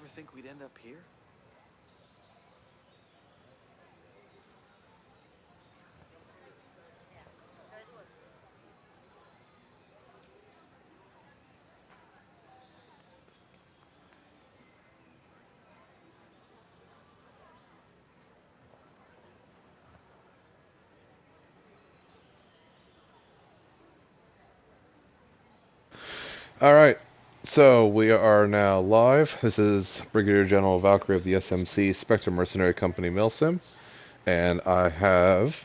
ever think we'd end up here? All right, so we are now live. This is Brigadier General Valkyrie of the SMC Spectre Mercenary Company Milsim, and I have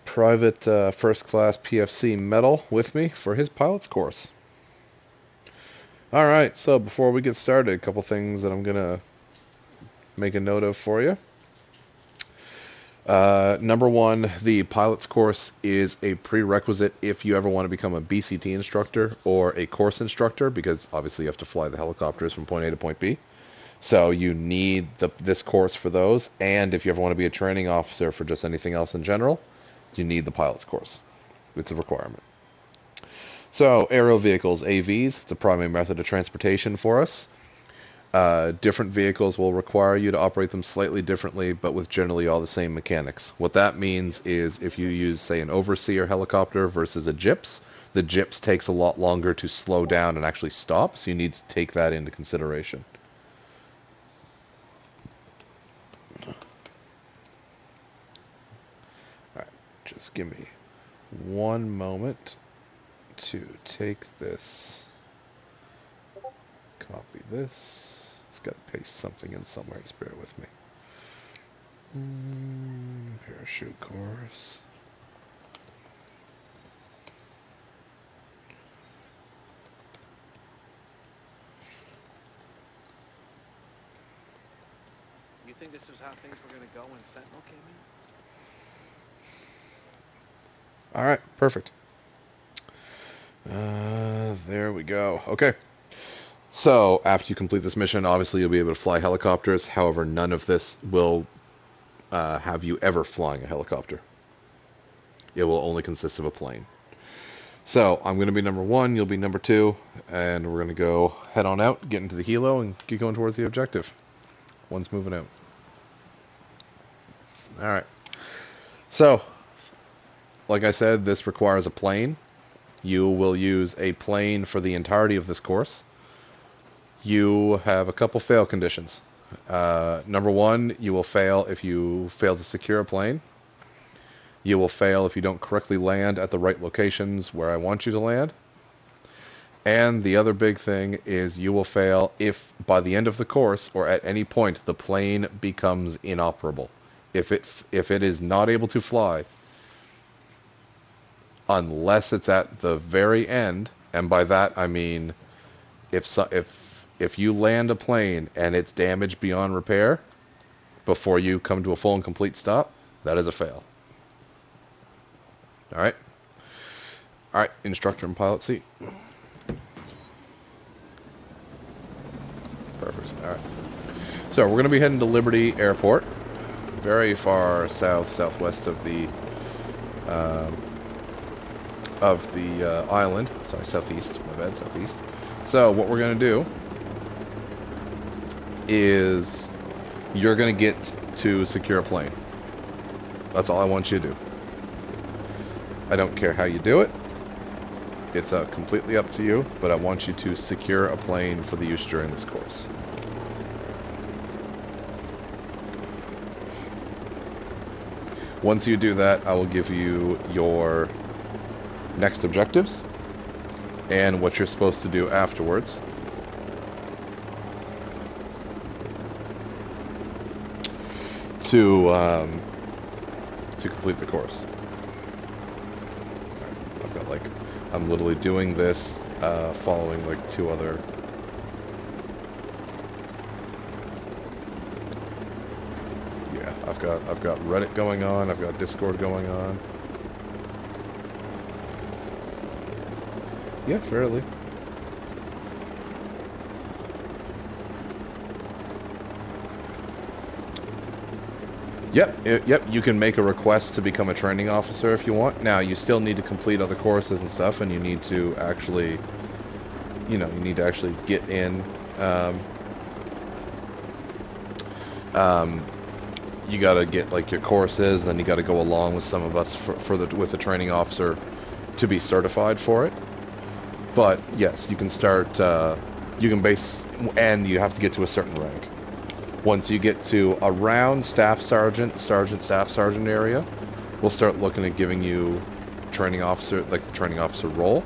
Private First Class PFC Medal with me for his pilot's course. All right, so before we get started, a couple things that I'm gonna make a note of for you. Number one, the pilot's course is a prerequisite if you ever want to become a BCT instructor or a course instructor, because obviously you have to fly the helicopters from point A to point B. So you need this course for those, and if you ever want to be a training officer for just anything else in general, you need the pilot's course. It's a requirement. So aerial vehicles, AVs, it's a primary method of transportation for us. Different vehicles will require you to operate them slightly differently, but with generally all the same mechanics. What that means is if you use, say, an overseer helicopter versus a GIPS, the GIPS takes a lot longer to slow down and actually stop, so you need to take that into consideration. Alright, just give me one moment to take this, copy this. Got to paste something in somewhere, just bear with me. Parachute course. You think this was how things were going to go when Sentinel came in? Alright, perfect. There we go. Okay. So, after you complete this mission, obviously you'll be able to fly helicopters. However, none of this will have you ever flying a helicopter. It will only consist of a plane. So, I'm going to be number 1, you'll be number 2, and we're going to go head on out, get into the helo, and get going towards the objective. One's moving out. Alright. So, like I said, this requires a plane. You will use a plane for the entirety of this course. You have a couple fail conditions. Number 1, you will fail if you fail to secure a plane. You will fail if you don't correctly land at the right locations where I want you to land. And the other big thing is you will fail if by the end of the course or at any point the plane becomes inoperable. If it is not able to fly, unless it's at the very end, and by that I mean if you land a plane and it's damaged beyond repair before you come to a full and complete stop, that is a fail. Alright? Alright, instructor and pilot seat. Perfect. Alright. So we're going to be heading to Liberty Airport. Very far southwest of the island. Sorry, southeast. My bad, southeast. So what we're going to do is you're going to get to secure a plane. That's all I want you to do. I don't care how you do it. It's completely up to you, but I want you to secure a plane for the use during this course. Once you do that, I will give you your next objectives and what you're supposed to do afterwards. To complete the course. I've got I'm literally doing this following two other. Yeah, I've got Reddit going on. I've got Discord going on. Yeah, fairly. Yep, you can make a request to become a training officer if you want. Now, you still need to complete other courses and stuff, and you need to actually you know, you need to actually get in. Um, you got to get like your courses, and then you got to go along with some of us with the training officer to be certified for it. But yes, you can start. You can base, and you have to get to a certain rank. Once you get to around staff sergeant, staff sergeant area, we'll start looking at giving you training officer, like the training officer role,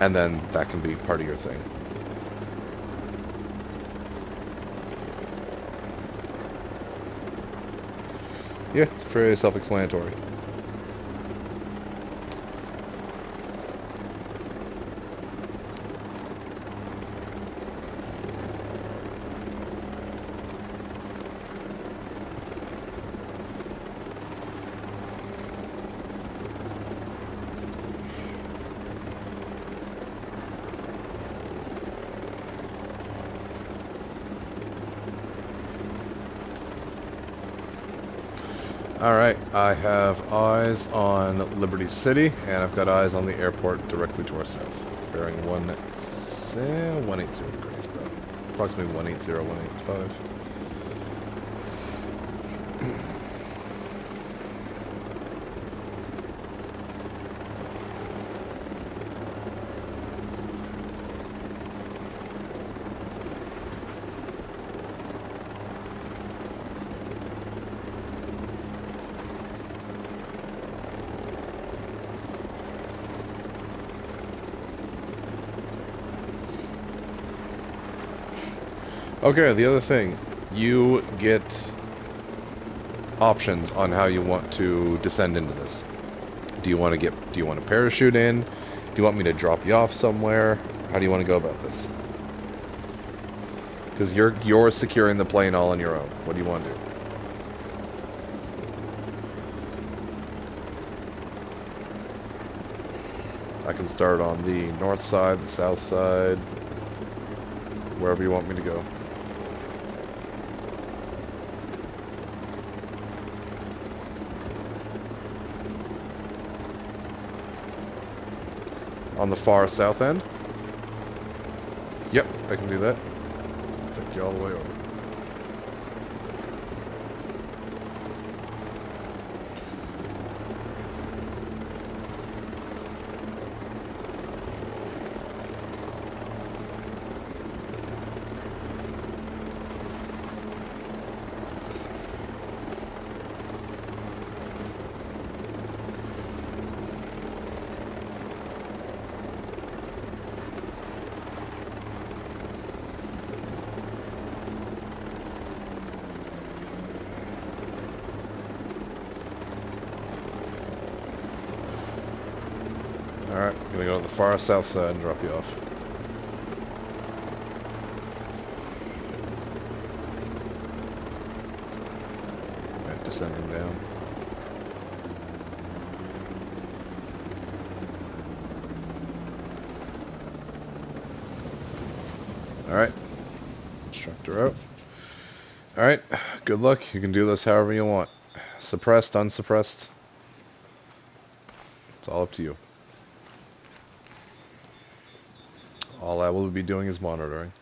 and then that can be part of your thing. Yeah, it's pretty self-explanatory. Alright, I have eyes on Liberty City, and I've got eyes on the airport directly to our south. Bearing 180 degrees, bro. Approximately 180, 185. Okay, the other thing, you get options on how you want to descend into this. Do you want to parachute in? Do you want me to drop you off somewhere? How do you want to go about this? Because you're securing the plane all on your own. What do you want to do? I can start on the north side, the south side, wherever you want me to go. On the far south end? Yep, I can do that. Take you all the way over. Alright, I'm gonna go to the far south side and drop you off. Alright, descending down. Alright. Instructor out. Alright, good luck. You can do this however you want. Suppressed, unsuppressed. It's all up to you. All I will be doing is monitoring.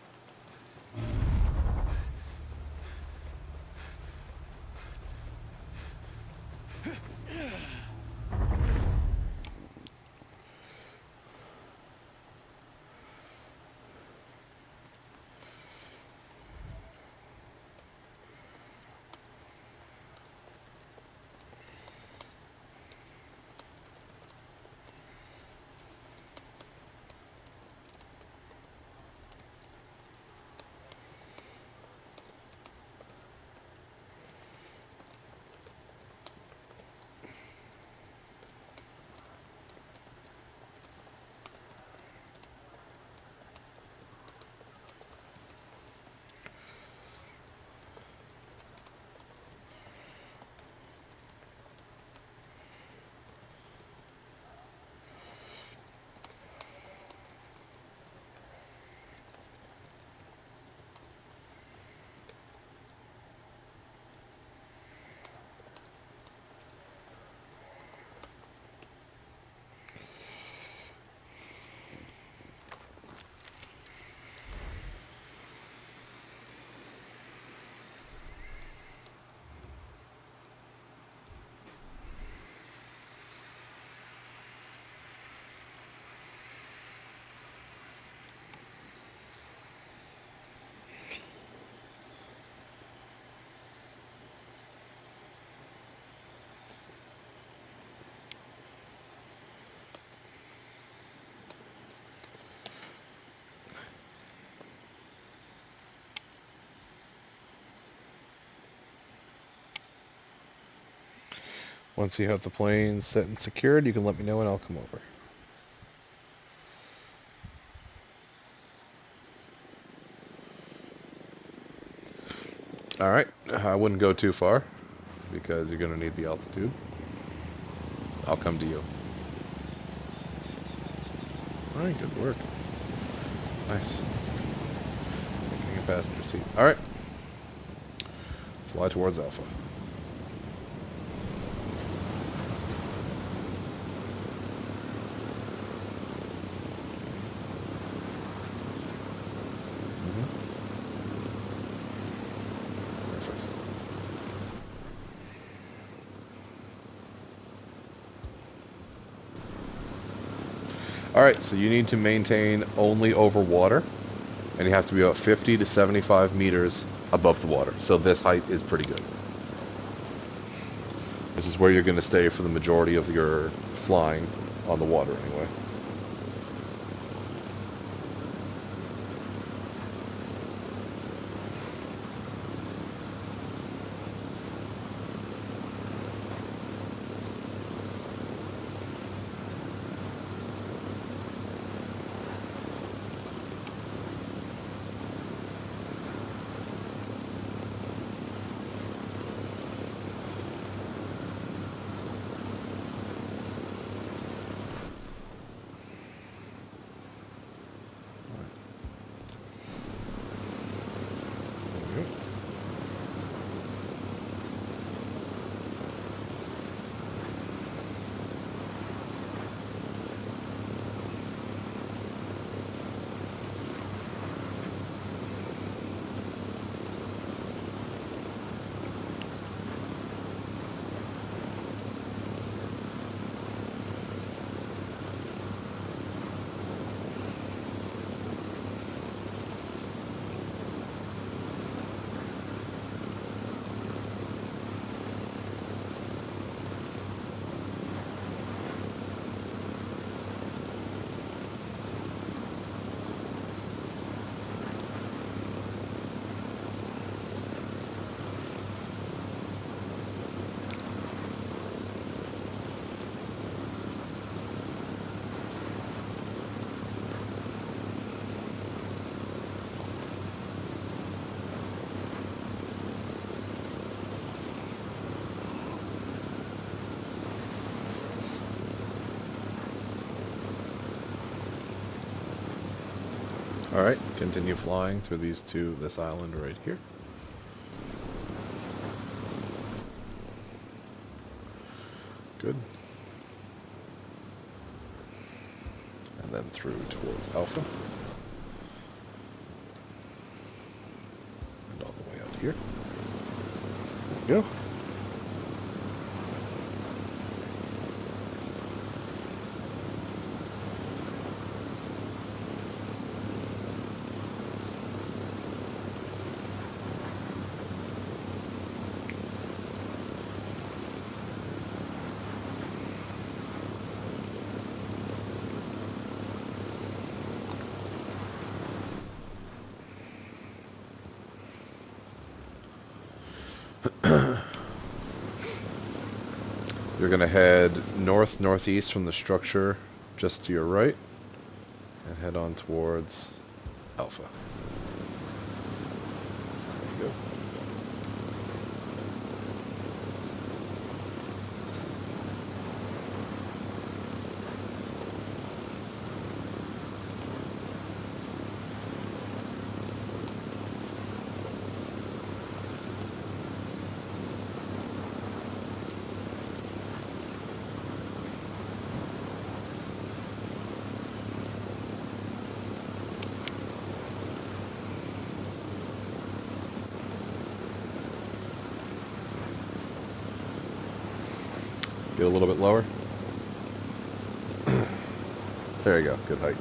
Once you have the plane set and secured, you can let me know and I'll come over. Alright, I wouldn't go too far because you're going to need the altitude. I'll come to you. Alright, good work. Nice. Taking a passenger seat. Alright. Fly towards Alpha. Alright, so you need to maintain only over water, and you have to be about 50 to 75 meters above the water. So this height is pretty good. This is where you're going to stay for the majority of your flying on the water anyway. Alright, continue flying through this island right here. Good. And then through towards Alpha. And all the way out here. There we go. You're going to head north-northeast from the structure just to your right and head on towards Alpha. There you go. Get a little bit lower. There you go, good height.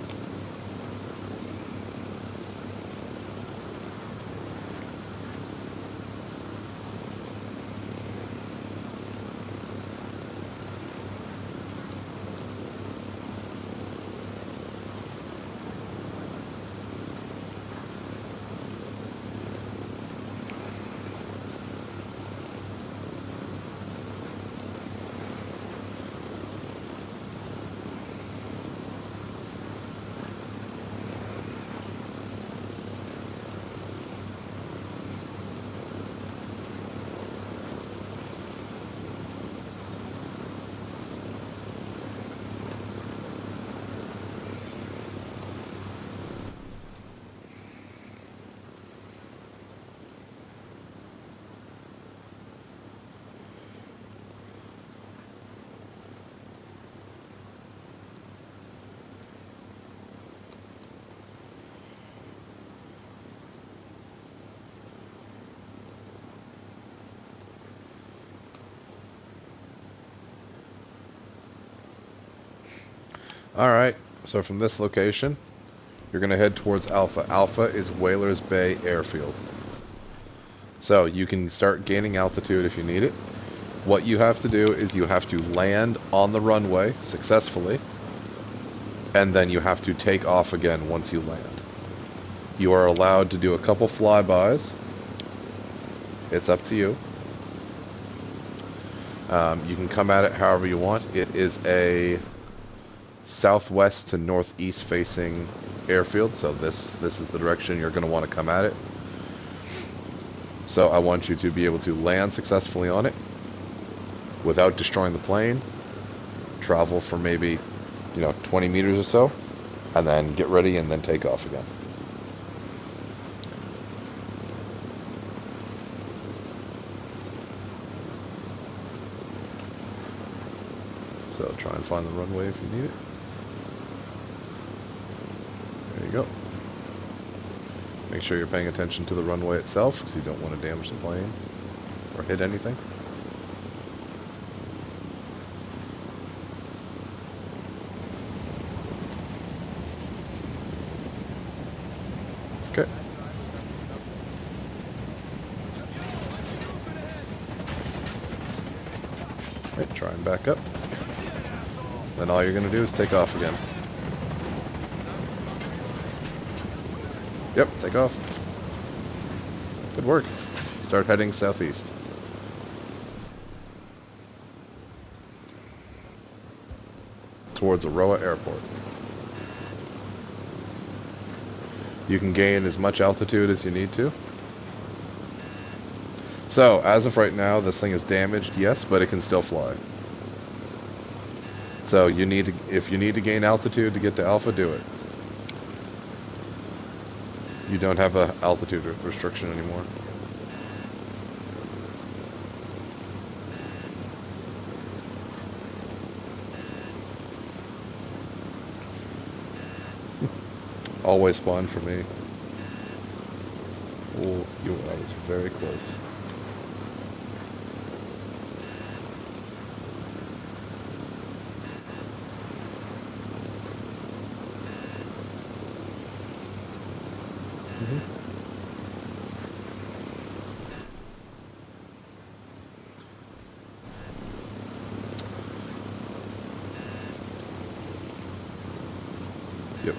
Alright, so from this location, you're going to head towards Alpha. Alpha is Whalers Bay Airfield. So you can start gaining altitude if you need it. What you have to do is you have to land on the runway successfully, and then you have to take off again once you land. You are allowed to do a couple flybys. It's up to you. You can come at it however you want. It is a southwest to northeast facing airfield, so this is the direction you're going to want to come at it. So I want you to be able to land successfully on it without destroying the plane, travel for maybe 20 meters or so, and then get ready and then take off again. So try and find the runway if you need it. There you go. Make sure you're paying attention to the runway itself, because you don't want to damage the plane or hit anything. Okay. Right, try and back up. Then all you're going to do is take off again. Yep, take off. Good work. Start heading southeast. Towards Aroa Airport. You can gain as much altitude as you need to. So, as of right now, this thing is damaged, yes, but it can still fly. So, if you need to gain altitude to get to Alpha, do it. You don't have an altitude restriction anymore. Always spawn for me. Oh, I was very close. Yep.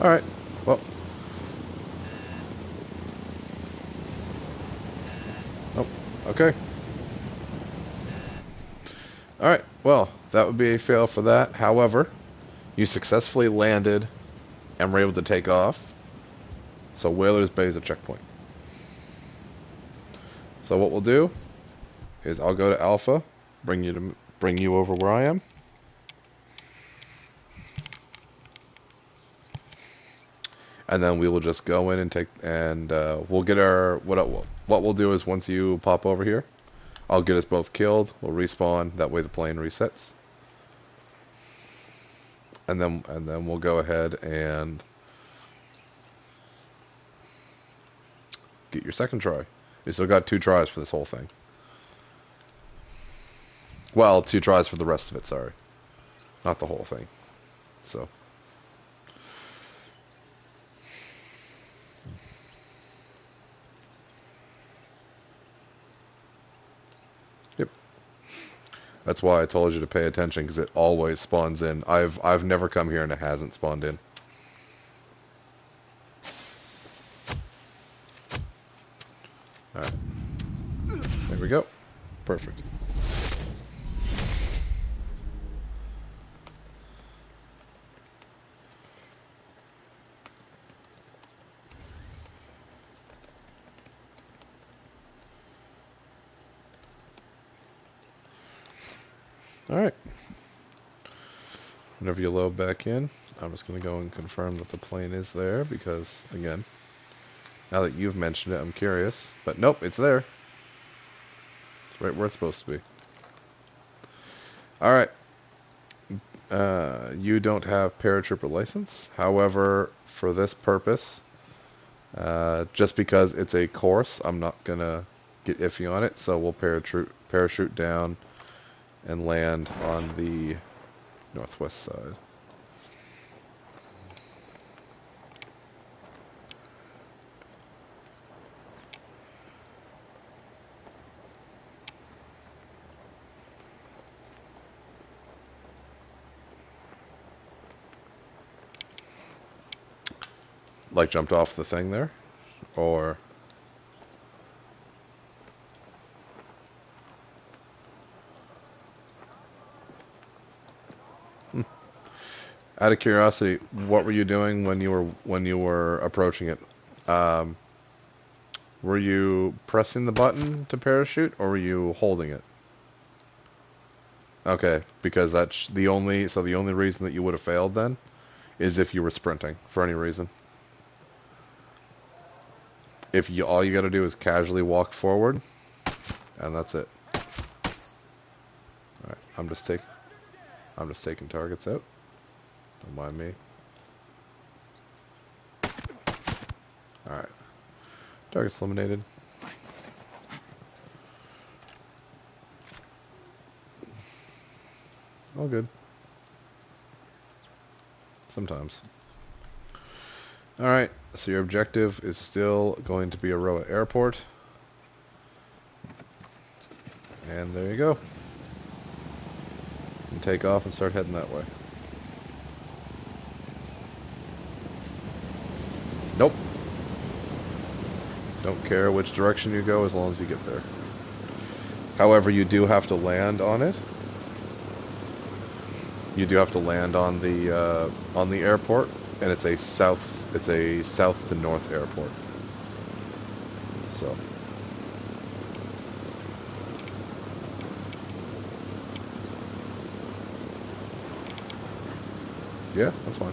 Alright, well. Oh, okay. Alright, well, that would be a fail for that. However, you successfully landed and were able to take off. So Whalers Bay is a checkpoint. So what we'll do is I'll go to Alpha, bring you over where I am. And then we will just go in and we'll get our what we'll do is once you pop over here, I'll get us both killed. We'll respawn. That way the plane resets. And then we'll go ahead and get your second try. You still got 2 tries for this whole thing. Well, 2 tries for the rest of it, sorry. Not the whole thing. So. Yep. That's why I told you to pay attention, because it always spawns in. I've never come here and it hasn't spawned in. Alright. There we go. Perfect. Alright. Whenever you load back in, I'm just going to go and confirm that the plane is there, because, again, now that you've mentioned it, I'm curious. But nope, it's there. It's right where it's supposed to be. Alright. You don't have paratrooper license. However, for this purpose, Just because it's a course, I'm not gonna get iffy on it, so we'll parachute down and land on the northwest side. Like jumped off the thing there? Or... Out of curiosity, what were you doing when you were approaching it? Um, were you pressing the button to parachute, or were you holding it? Okay, because that's the only reason that you would have failed then is if you were sprinting for any reason. If you all you got to do is casually walk forward, and that's it. All right, I'm just taking targets out. Don't mind me. All right, targets eliminated. All good. Sometimes. Alright, so your objective is still going to be Aroa Airport. And there you go. And take off and start heading that way. Nope. Don't care which direction you go as long as you get there. However, you do have to land on it. You do have to land on the airport, and it's a south to north airport. So yeah, that's fine.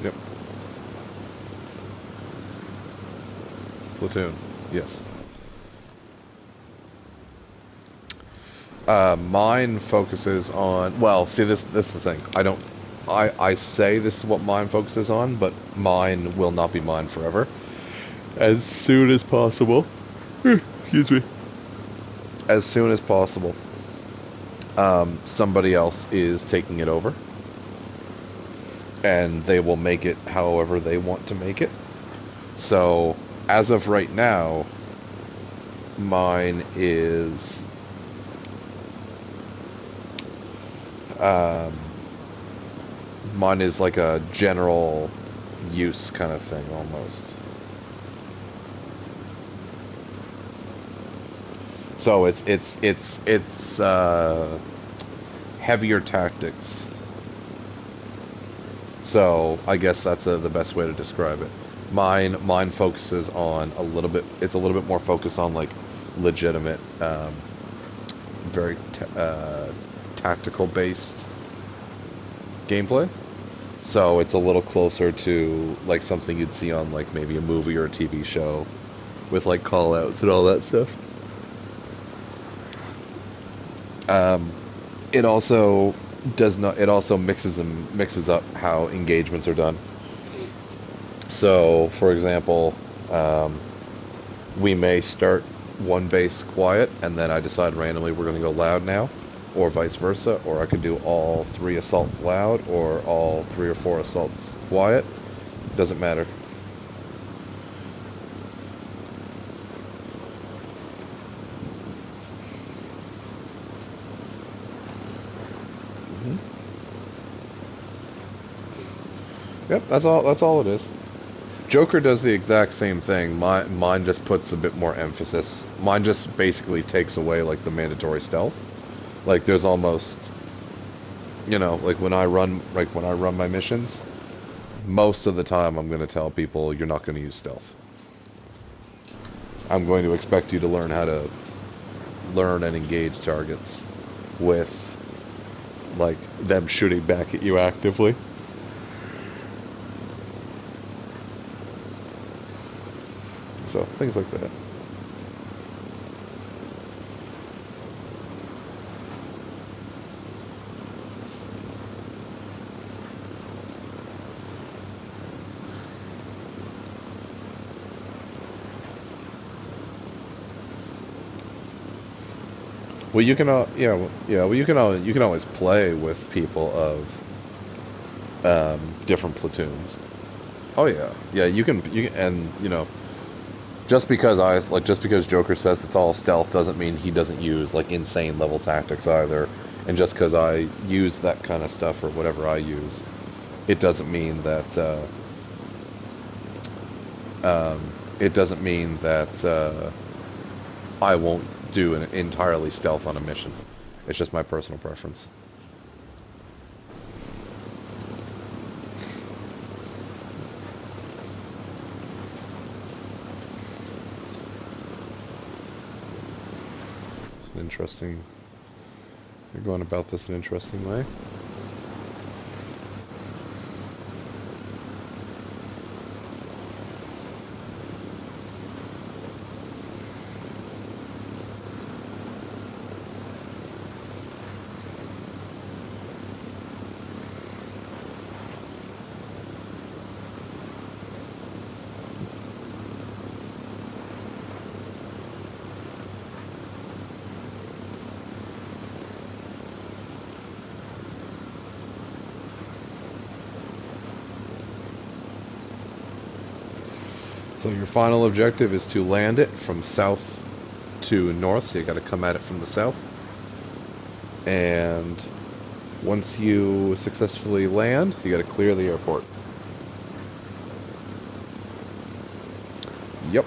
Yep. Platoon. Yes. Mine focuses on... Well, see, this is the thing. I say this is what mine focuses on, but mine will not be mine forever. As soon as possible... Excuse me. As soon as possible, somebody else is taking it over. And they will make it however they want to make it. So, as of right now, mine is... mine is like a general use kind of thing, almost. So it's heavier tactics. So I guess that's the best way to describe it. Mine focuses on a little bit. It's a little bit more focused on like legitimate, very tactical based gameplay. So it's a little closer to like something you'd see on like maybe a movie or a TV show, with like call outs and all that stuff. It also does not. It also mixes up how engagements are done. So, for example, we may start one base quiet, and then I decide randomly we're going to go loud now, or vice versa. Or I could do all 3 assaults loud, or all 3 or 4 assaults quiet. Doesn't matter. Yep, that's all. That's all it is. Joker does the exact same thing. Mine just puts a bit more emphasis. Mine just basically takes away like the mandatory stealth. Like there's almost, like when I run my missions, most of the time I'm going to tell people you're not going to use stealth. I'm going to expect you to learn how to learn and engage targets with like them shooting back at you actively. So things like that. Well, you can, Well, you can always play with people of different platoons. Oh yeah, yeah. And just because Joker says it's all stealth doesn't mean he doesn't use like insane level tactics either. And just because I use that kind of stuff or whatever I use, it doesn't mean that um, I won't do an entirely stealth on a mission. It's just my personal preference. It's an interesting. You're going about this an interesting way. So your final objective is to land it from south to north, so you got to come at it from the south. And once you successfully land, you got to clear the airport. Yep.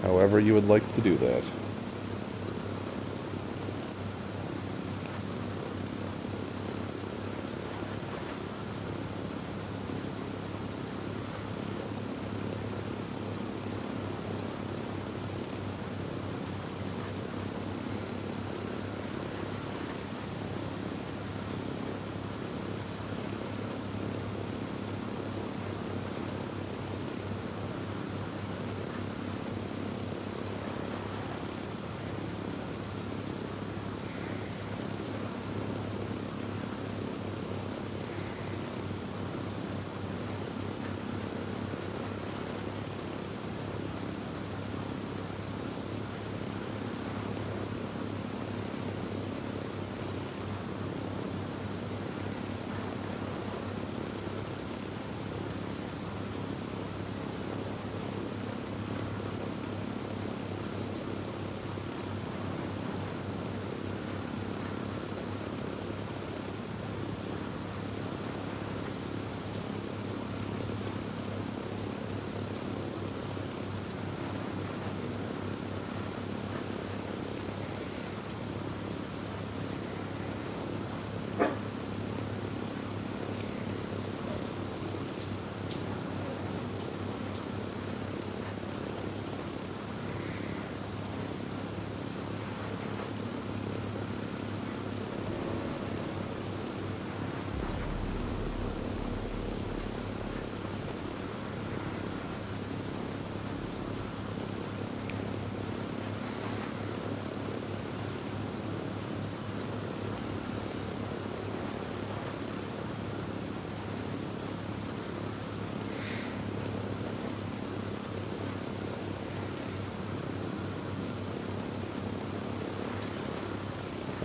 However you would like to do that.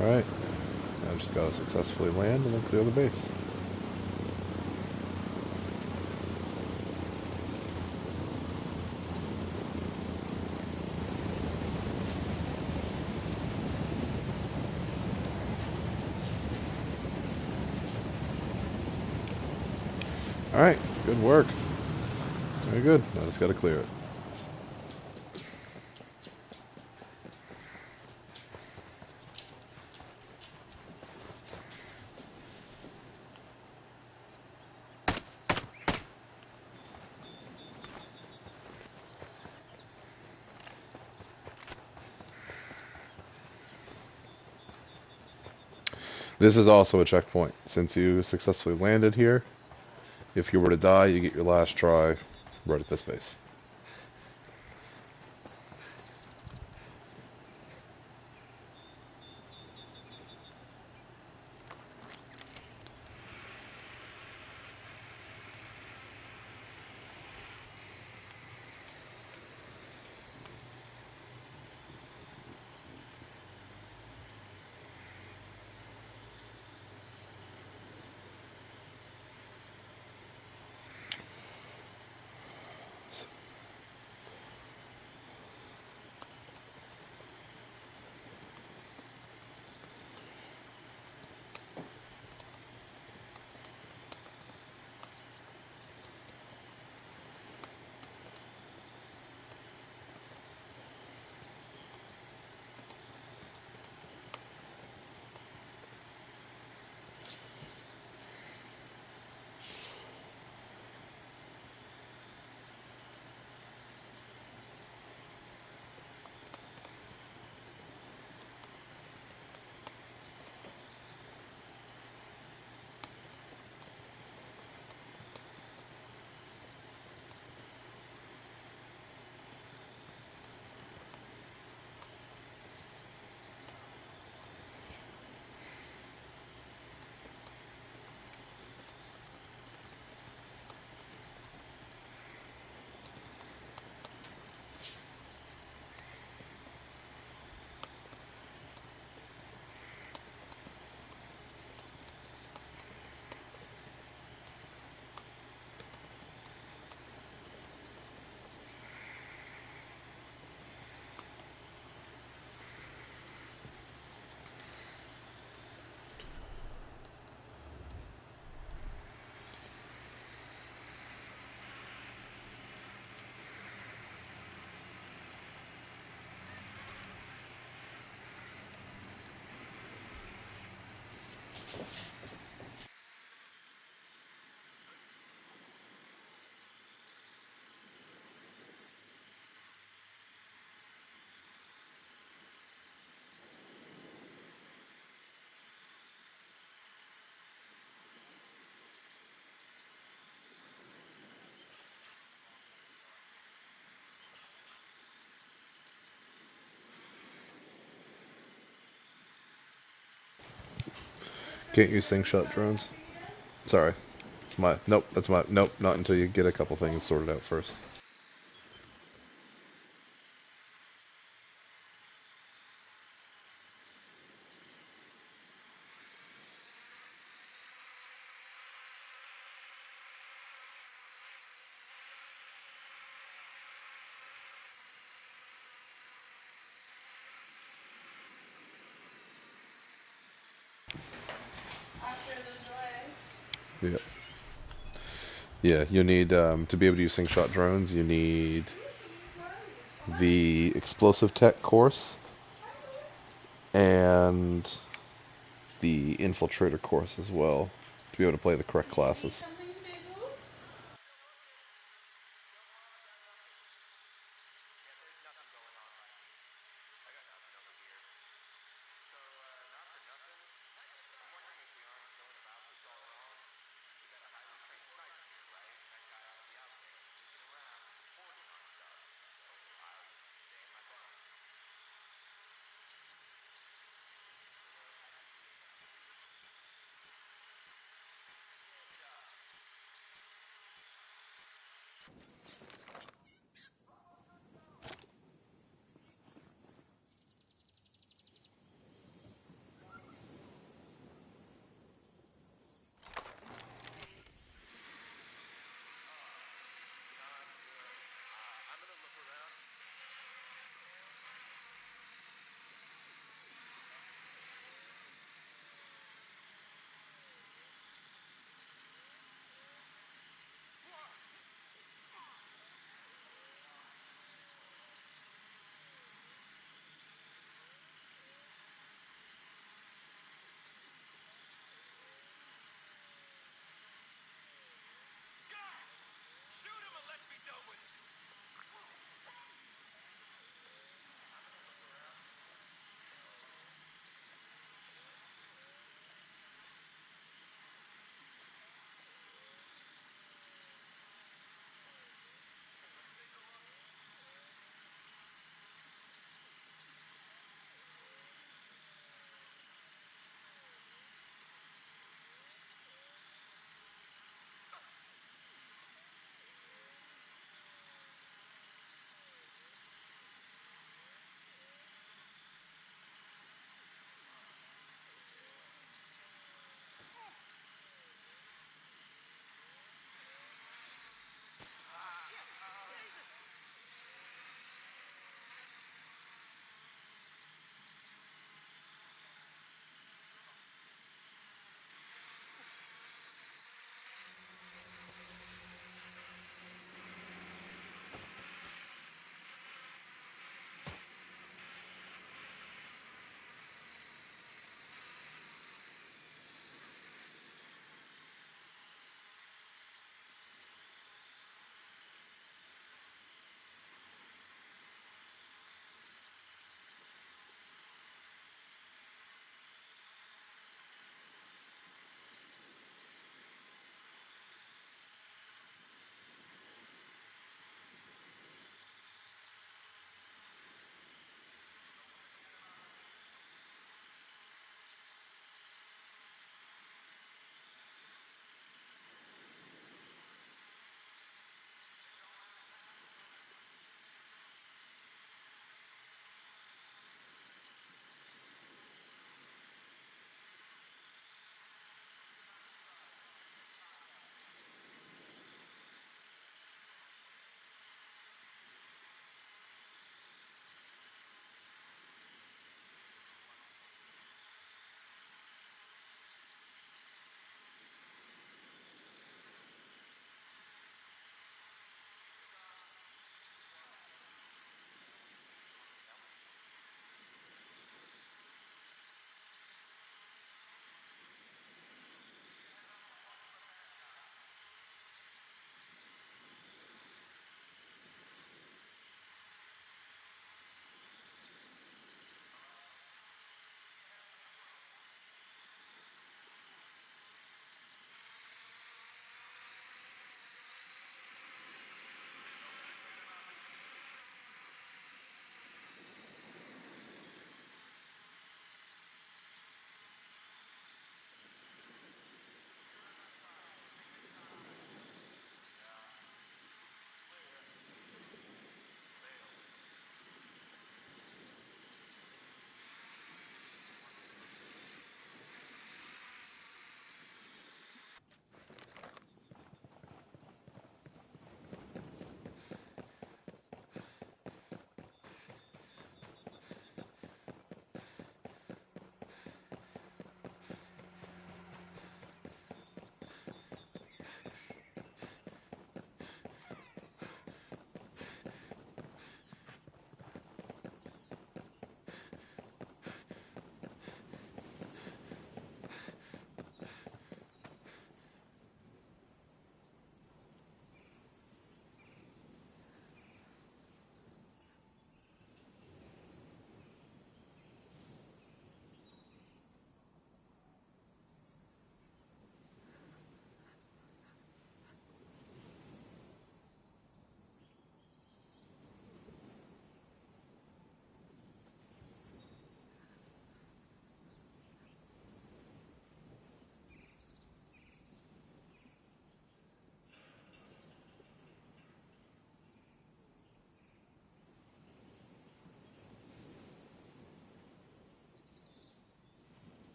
Alright. I've just got to successfully land and then clear the base. Alright, good work. Very good. Now just gotta clear it. This is also a checkpoint. Since you successfully landed here, if you were to die, you get your last try right at this base. Can't use slingshot drones. Sorry. It's my... Nope, that's my... Nope, not until you get a couple things sorted out first. Yeah. Yeah, you need, to be able to use slingshot drones, you need the explosive tech course and the infiltrator course as well to be able to play the correct classes.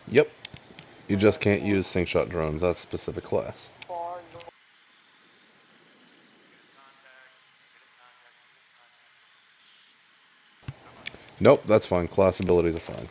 Yep. You just can't use sink shot drones. That's a specific class. Nope, that's fine. Class abilities are fine.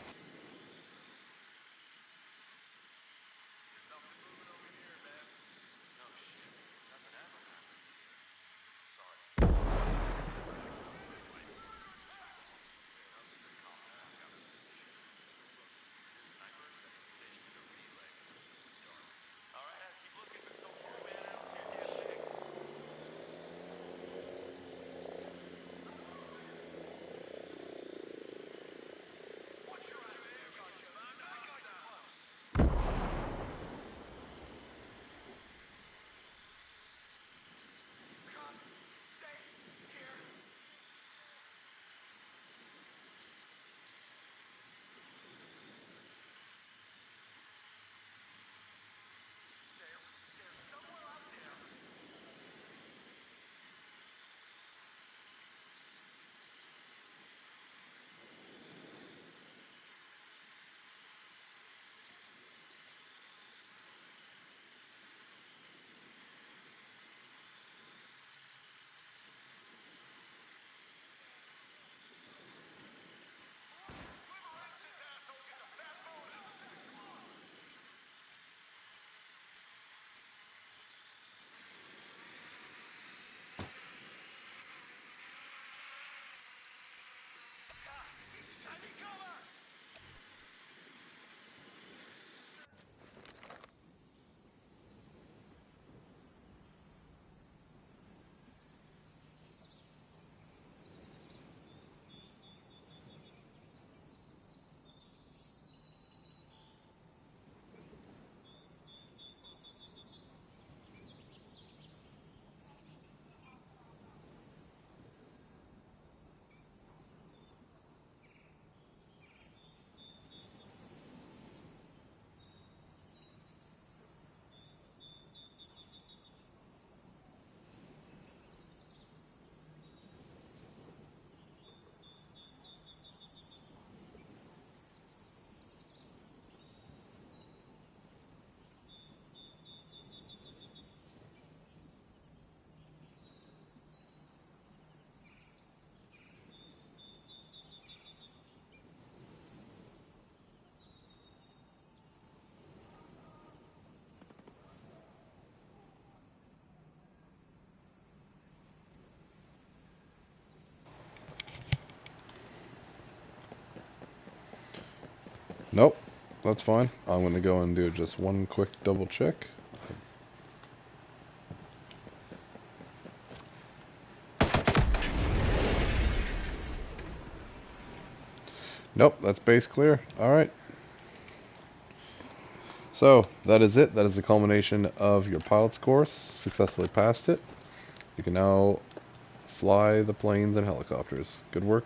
Nope, that's fine. I'm going to go and do just one quick double check. Nope, that's base clear. Alright. So, that is it. That is the culmination of your pilot's course. Successfully passed it. You can now fly the planes and helicopters. Good work.